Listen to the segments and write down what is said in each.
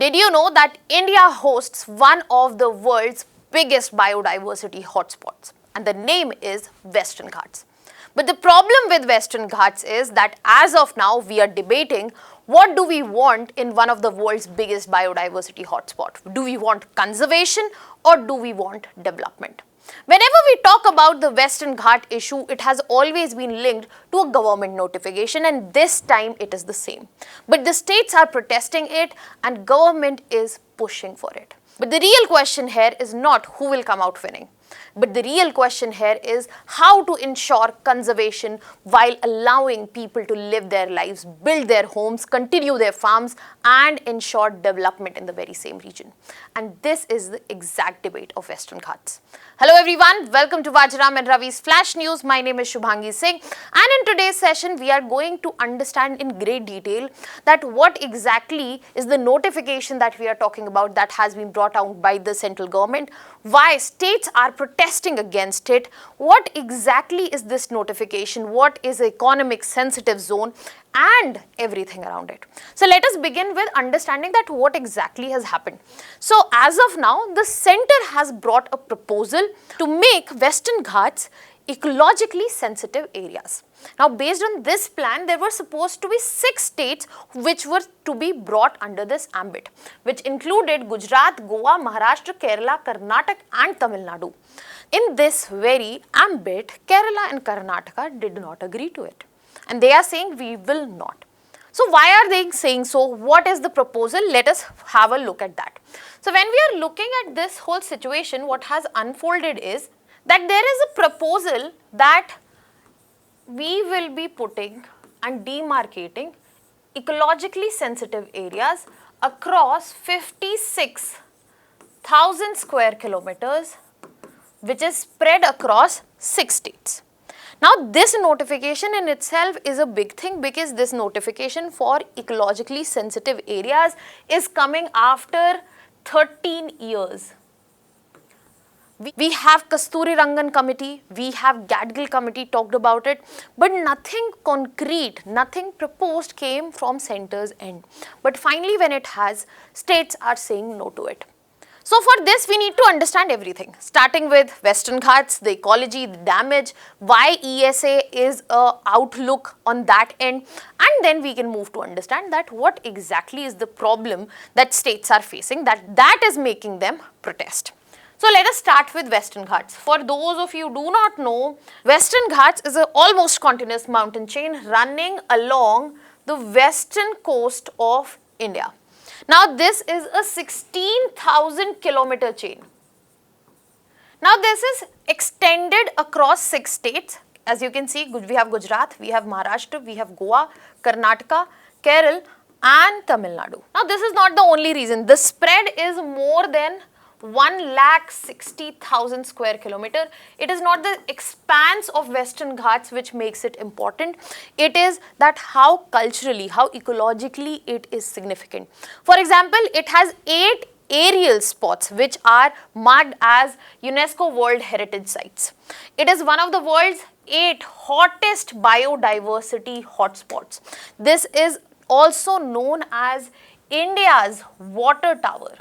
Did you know that India hosts one of the world's biggest biodiversity hotspots, and the name is Western Ghats. But the problem with Western Ghats is that as of now we are debating what do we want in one of the world's biggest biodiversity hotspots. Do we want conservation or do we want development? Whenever we talk about the Western Ghat issue, it has always been linked to a government notification, and this time it is the same. But the states are protesting it and government is pushing for it. But the real question here is not who will come out winning. But the real question here is how to ensure conservation while allowing people to live their lives, build their homes, continue their farms and ensure development in the very same region. And this is the exact debate of Western Ghats. Hello everyone, welcome to Vajram and Ravi's Flash News. My name is Shubhangi Singh, and in today's session we are going to understand in great detail that what exactly is the notification that we are talking about that has been brought out by the central government, why states are protesting against it, what exactly is this notification, what is economic sensitive zone, and everything around it. So let us begin with understanding that what exactly has happened. So as of now, the center has brought a proposal to make Western Ghats ecologically sensitive areas. Now based on this plan, there were supposed to be 6 states which were to be brought under this ambit, which included Gujarat, Goa, Maharashtra, Kerala, Karnataka and Tamil Nadu. In this very ambit, Kerala and Karnataka did not agree to it. And they are saying we will not. So why are they saying so? What is the proposal? Let us have a look at that. So when we are looking at this whole situation, what has unfolded is that there is a proposal that we will be putting and demarcating ecologically sensitive areas across 56,000 square kilometers, which is spread across 6 states. Now this notification in itself is a big thing because this notification for ecologically sensitive areas is coming after 13 years. We have Kasturirangan committee, we have Gadgil committee talked about it, but nothing concrete, nothing proposed came from center's end. But finally when it has, states are saying no to it. So for this we need to understand everything, starting with Western Ghats, the ecology, the damage, why ESA is a outlook on that end, and then we can move to understand that what exactly is the problem that states are facing that is making them protest. So let us start with Western Ghats. For those of you who do not know, Western Ghats is an almost continuous mountain chain running along the western coast of India. Now this is a 16,000 kilometer chain. Now this is extended across 6 states. As you can see, we have Gujarat, we have Maharashtra, we have Goa, Karnataka, Kerala and Tamil Nadu. Now this is not the only reason. The spread is more than 1,60,000 square kilometer. It is not the expanse of Western Ghats which makes it important. It is that how culturally, how ecologically it is significant. For example, it has 8 aerial spots which are marked as UNESCO World Heritage Sites. It is one of the world's 8 hottest biodiversity hotspots. This is also known as India's water tower.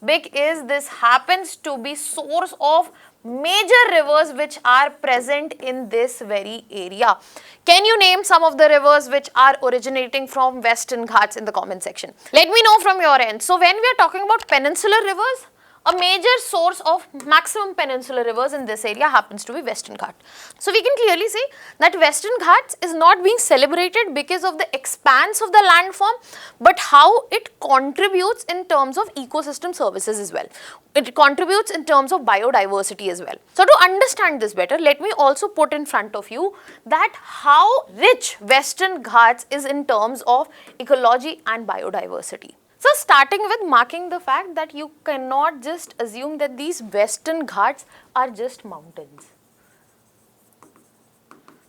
Because this happens to be source of major rivers which are present in this very area. Can you name some of the rivers which are originating from Western Ghats in the comment section? Let me know from your end. So when we are talking about peninsular rivers, a major source of maximum peninsular rivers in this area happens to be Western Ghat. So we can clearly see that Western Ghats is not being celebrated because of the expanse of the landform, but how it contributes in terms of ecosystem services as well. It contributes in terms of biodiversity as well. So to understand this better, let me also put in front of you that how rich Western Ghats is in terms of ecology and biodiversity. So starting with marking the fact that you cannot just assume that these Western Ghats are just mountains.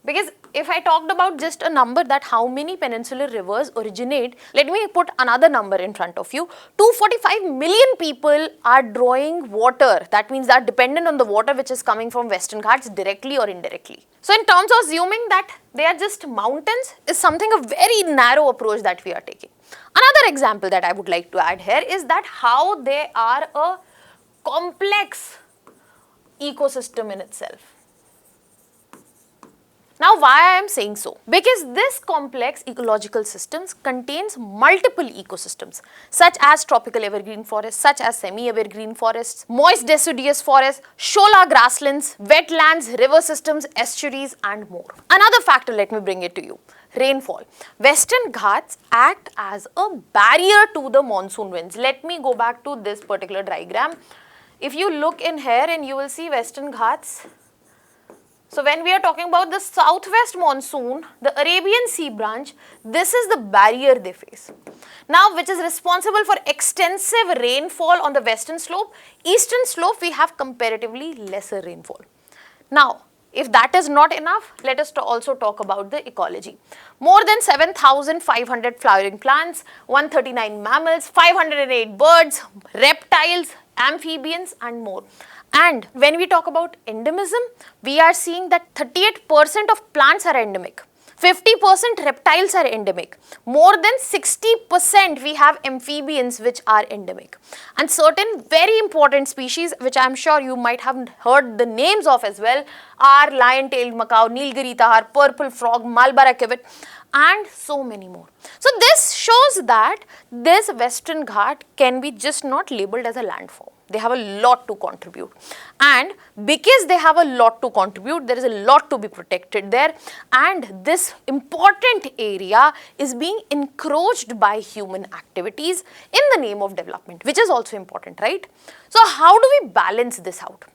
Because if I talked about just a number that how many peninsular rivers originate, let me put another number in front of you. 245 million people are drawing water. That means they are dependent on the water which is coming from Western Ghats directly or indirectly. So in terms of assuming that they are just mountains is something a very narrow approach that we are taking. Another example that I would like to add here is that how they are a complex ecosystem in itself. Now, why I am saying so? Because this complex ecological systems contains multiple ecosystems such as tropical evergreen forests, such as semi-evergreen forests, moist deciduous forests, shola grasslands, wetlands, river systems, estuaries and more. Another factor, let me bring it to you. Rainfall. Western Ghats act as a barrier to the monsoon winds. Let me go back to this particular diagram. If you look in here and you will see Western Ghats. So when we are talking about the southwest monsoon, the Arabian Sea branch, this is the barrier they face. Now, which is responsible for extensive rainfall on the western slope. Eastern slope, we have comparatively lesser rainfall. Now, if that is not enough, let us also talk about the ecology. More than 7,500 flowering plants, 139 mammals, 508 birds, reptiles, amphibians and more. And when we talk about endemism, we are seeing that 38% of plants are endemic, 50% reptiles are endemic, more than 60% we have amphibians which are endemic. And certain very important species which I am sure you might have heard the names of as well are lion-tailed macaw, Nilgiri tahar, purple frog, Marlborough civet and so many more. So this shows that this Western Ghat can be just not labeled as a landform. They have a lot to contribute, and because they have a lot to contribute, there is a lot to be protected there, and this important area is being encroached by human activities in the name of development, which is also important, right? So how do we balance this out?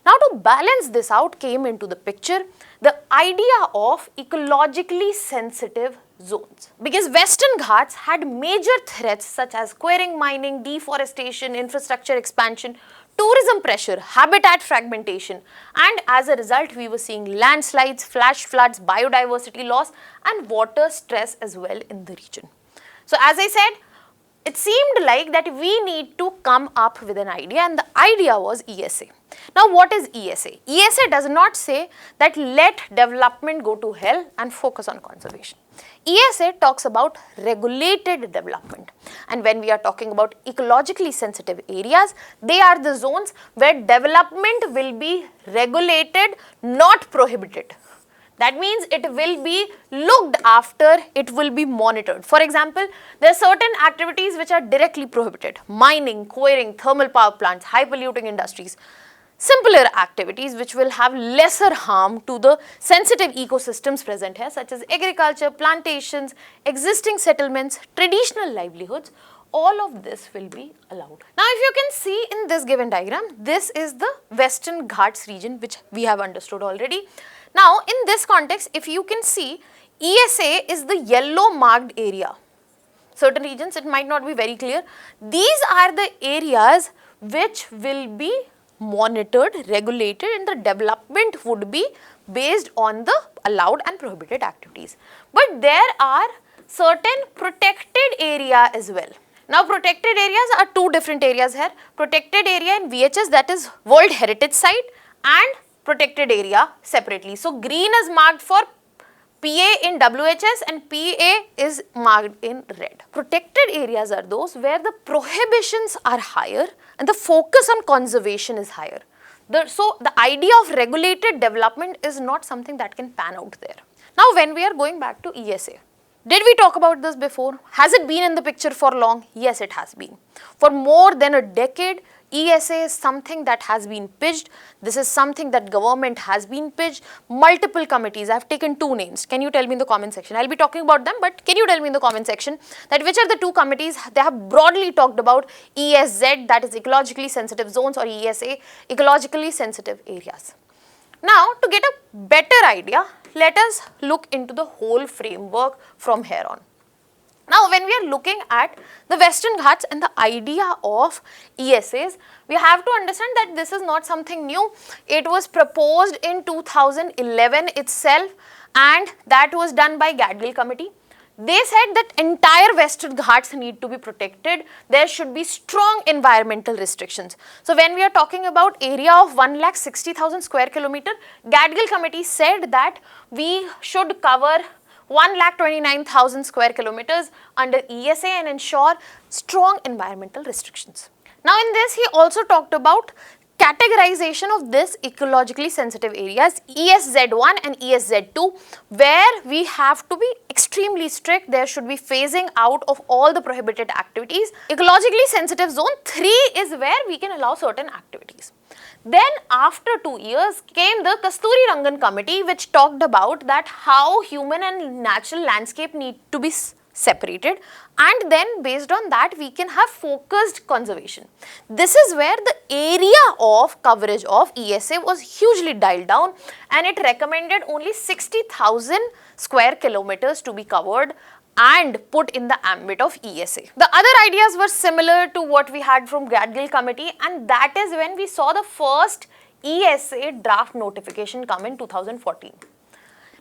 Now to balance this out came into the picture the idea of ecologically sensitive zones, because Western Ghats had major threats such as quarrying, mining, deforestation, infrastructure expansion, tourism pressure, habitat fragmentation, and as a result we were seeing landslides, flash floods, biodiversity loss and water stress as well in the region. So as I said, it seemed like that we need to come up with an idea, and the idea was ESA. Now what is ESA? ESA does not say that let development go to hell and focus on conservation. ESA talks about regulated development, and when we are talking about ecologically sensitive areas, they are the zones where development will be regulated, not prohibited. That means it will be looked after, it will be monitored. For example, there are certain activities which are directly prohibited: mining, quarrying, thermal power plants, high polluting industries. Simpler activities which will have lesser harm to the sensitive ecosystems present here, such as agriculture, plantations, existing settlements, traditional livelihoods, all of this will be allowed. Now if you can see in this given diagram, this is the Western Ghats region which we have understood already. Now in this context, if you can see, ESA is the yellow marked area. Certain regions it might not be very clear. These are the areas which will be monitored, regulated, and the development would be based on the allowed and prohibited activities. But there are certain protected area as well. Now protected areas are two different areas here. Protected area in VHS, that is World Heritage Site, and protected area separately. So green is marked for PA in WHS and PA is marked in red. Protected areas are those where the prohibitions are higher and the focus on conservation is higher. So the idea of regulated development is not something that can pan out there. Now when we are going back to ESA, did we talk about this before? Has it been in the picture for long? Yes, it has been. For more than a decade, ESA is something that has been pitched. This is something that government has been pitched. Multiple committees. I have taken two names. Can you tell me in the comment section? I will be talking about them, but can you tell me in the comment section that which are the two committees? They have broadly talked about ESZ, that is ecologically sensitive zones, or ESA, ecologically sensitive areas. Now to get a better idea, let us look into the whole framework from here on. Now, when we are looking at the Western Ghats and the idea of ESAs, we have to understand that this is not something new. It was proposed in 2011 itself, and that was done by Gadgil committee. They said that entire Western Ghats need to be protected. There should be strong environmental restrictions. So, when we are talking about area of 1,60,000 square kilometer, Gadgil committee said that we should cover 1,29,000 square kilometers under ESA and ensure strong environmental restrictions. Now, in this, he also talked about categorization of this ecologically sensitive areas, ESZ1 and ESZ2, where we have to be extremely strict. There should be phasing out of all the prohibited activities. Ecologically sensitive zone 3 is where we can allow certain activities. Then after 2 years came the Kasturirangan committee, which talked about that how human and natural landscape need to be separated, and then based on that we can have focused conservation. This is where the area of coverage of ESA was hugely dialed down, and it recommended only 60,000 square kilometers to be covered and put in the ambit of ESA. The other ideas were similar to what we had from Gadgil committee, and that is when we saw the first ESA draft notification come in 2014.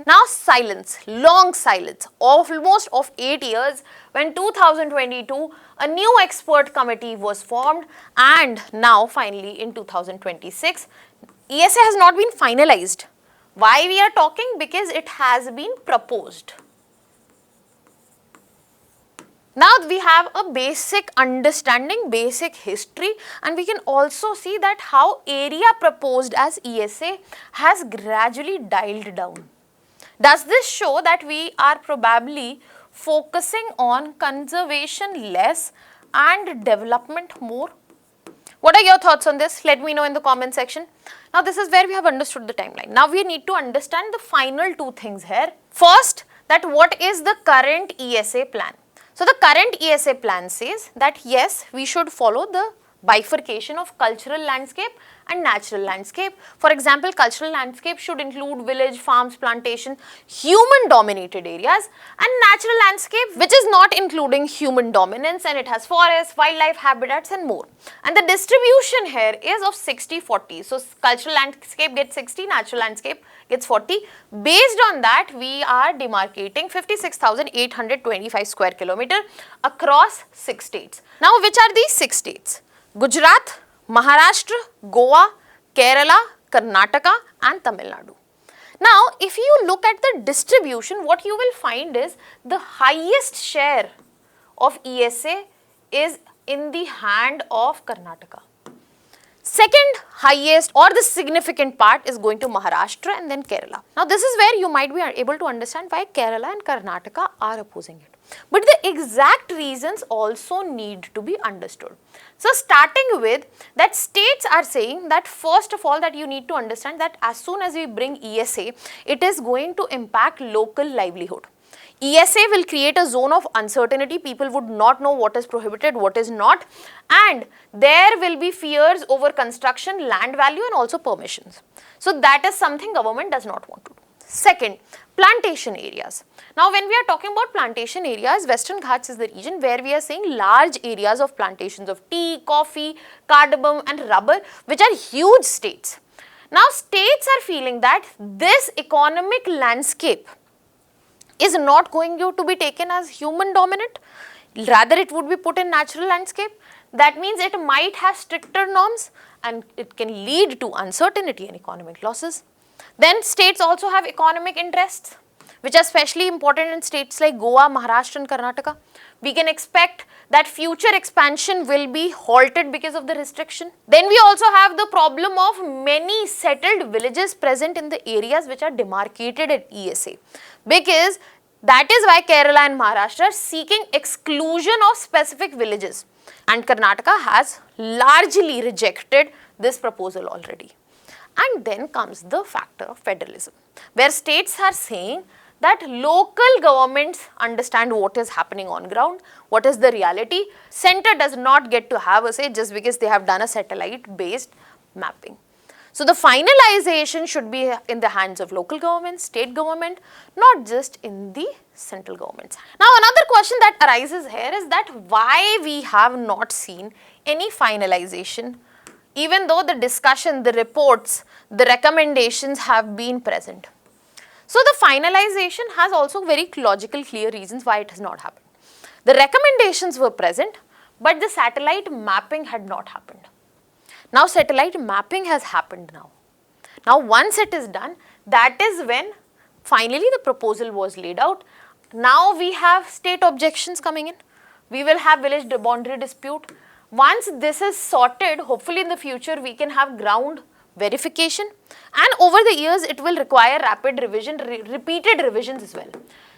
Now silence, long silence, almost of 8 years, when 2022 a new expert committee was formed, and now finally in 2026 ESA has not been finalized. Why we are talking? Because it has been proposed. Now we have a basic understanding, basic history, and we can also see that how area proposed as ESA has gradually dialed down. Does this show that we are probably focusing on conservation less and development more? What are your thoughts on this? Let me know in the comment section. Now this is where we have understood the timeline. Now we need to understand the final two things here. First, that what is the current ESA plan? So the current ESA plan says that yes, we should follow the bifurcation of cultural landscape and natural landscape. For example, cultural landscape should include village, farms, plantation, human dominated areas, and natural landscape which is not including human dominance, and it has forests, wildlife habitats and more. And the distribution here is of 60-40. So cultural landscape gets 60, natural landscape gets 40. Based on that, we are demarcating 56,825 square kilometer across 6 states. Now, which are these 6 states? Gujarat, Maharashtra, Goa, Kerala, Karnataka and Tamil Nadu. Now, if you look at the distribution, what you will find is the highest share of ESA is in the hand of Karnataka. Second highest or the significant part is going to Maharashtra and then Kerala. Now, this is where you might be able to understand why Kerala and Karnataka are opposing it. But the exact reasons also need to be understood. So, starting with that, states are saying that first of all that you need to understand that as soon as we bring ESA, it is going to impact local livelihood. ESA will create a zone of uncertainty. People would not know what is prohibited, what is not, and there will be fears over construction, land value and also permissions. So, that is something government does not want to do. Second, plantation areas. Now, when we are talking about plantation areas, Western Ghats is the region where we are seeing large areas of plantations of tea, coffee, cardamom and rubber, which are huge states. Now, states are feeling that this economic landscape is not going to be taken as human dominant, rather it would be put in natural landscape. That means it might have stricter norms and it can lead to uncertainty and economic losses. Then states also have economic interests, which are especially important in states like Goa, Maharashtra and Karnataka. We can expect that future expansion will be halted because of the restriction. Then we also have the problem of many settled villages present in the areas which are demarcated at ESA, because that is why Kerala and Maharashtra are seeking exclusion of specific villages, and Karnataka has largely rejected this proposal already. And then comes the factor of federalism, where states are saying that local governments understand what is happening on ground, what is the reality. Center does not get to have a say just because they have done a satellite based mapping. So the finalization should be in the hands of local government, state government, not just in the central governments. Now another question that arises here is that why we have not seen any finalization, even though the discussion, the reports, the recommendations have been present. So the finalization has also very logical, clear reasons why it has not happened. The recommendations were present, but the satellite mapping had not happened. Now satellite mapping has happened now. Now once it is done, that is when finally the proposal was laid out. Now we have state objections coming in. We will have village boundary dispute. Once this is sorted, hopefully in the future we can have ground verification, and over the years it will require rapid revision, repeated revisions as well.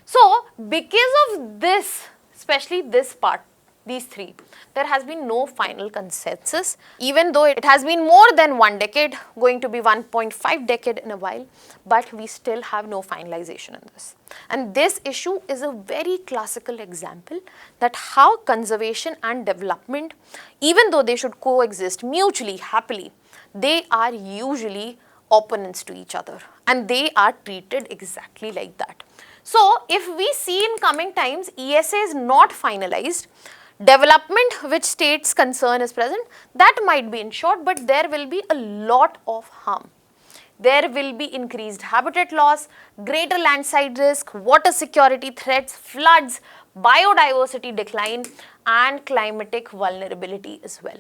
So because of this, especially this part, these three, there has been no final consensus, even though it has been more than 1 decade, going to be 1.5 decade in a while, but we still have no finalization in this. And this issue is a very classical example that how conservation and development, even though they should coexist mutually, happily, they are usually opponents to each other, and they are treated exactly like that. So if we see in coming times ESA is not finalized, development which states concern is present, that might be ensured, but there will be a lot of harm. There will be increased habitat loss, greater landslide risk, water security threats, floods, biodiversity decline, and climatic vulnerability as well.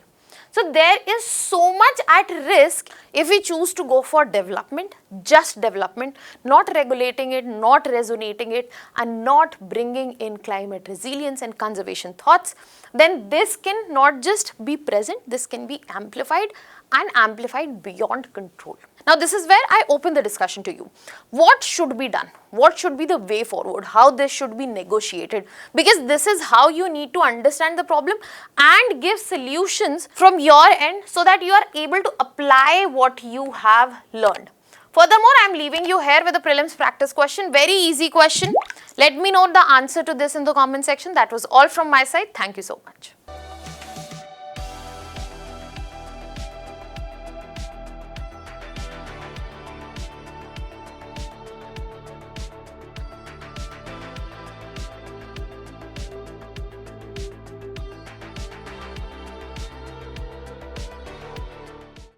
So there is so much at risk if we choose to go for development, just development, not regulating it, not resonating it, and not bringing in climate resilience and conservation thoughts. Then this can not just be present, this can be amplified and amplified beyond control. Now this is where I open the discussion to you. What should be done? What should be the way forward? How this should be negotiated? Because this is how you need to understand the problem and give solutions from your end so that you are able to apply what you have learned. Furthermore, I am leaving you here with a prelims practice question, very easy question. Let me know the answer to this in the comment section. That was all from my side. Thank you so much.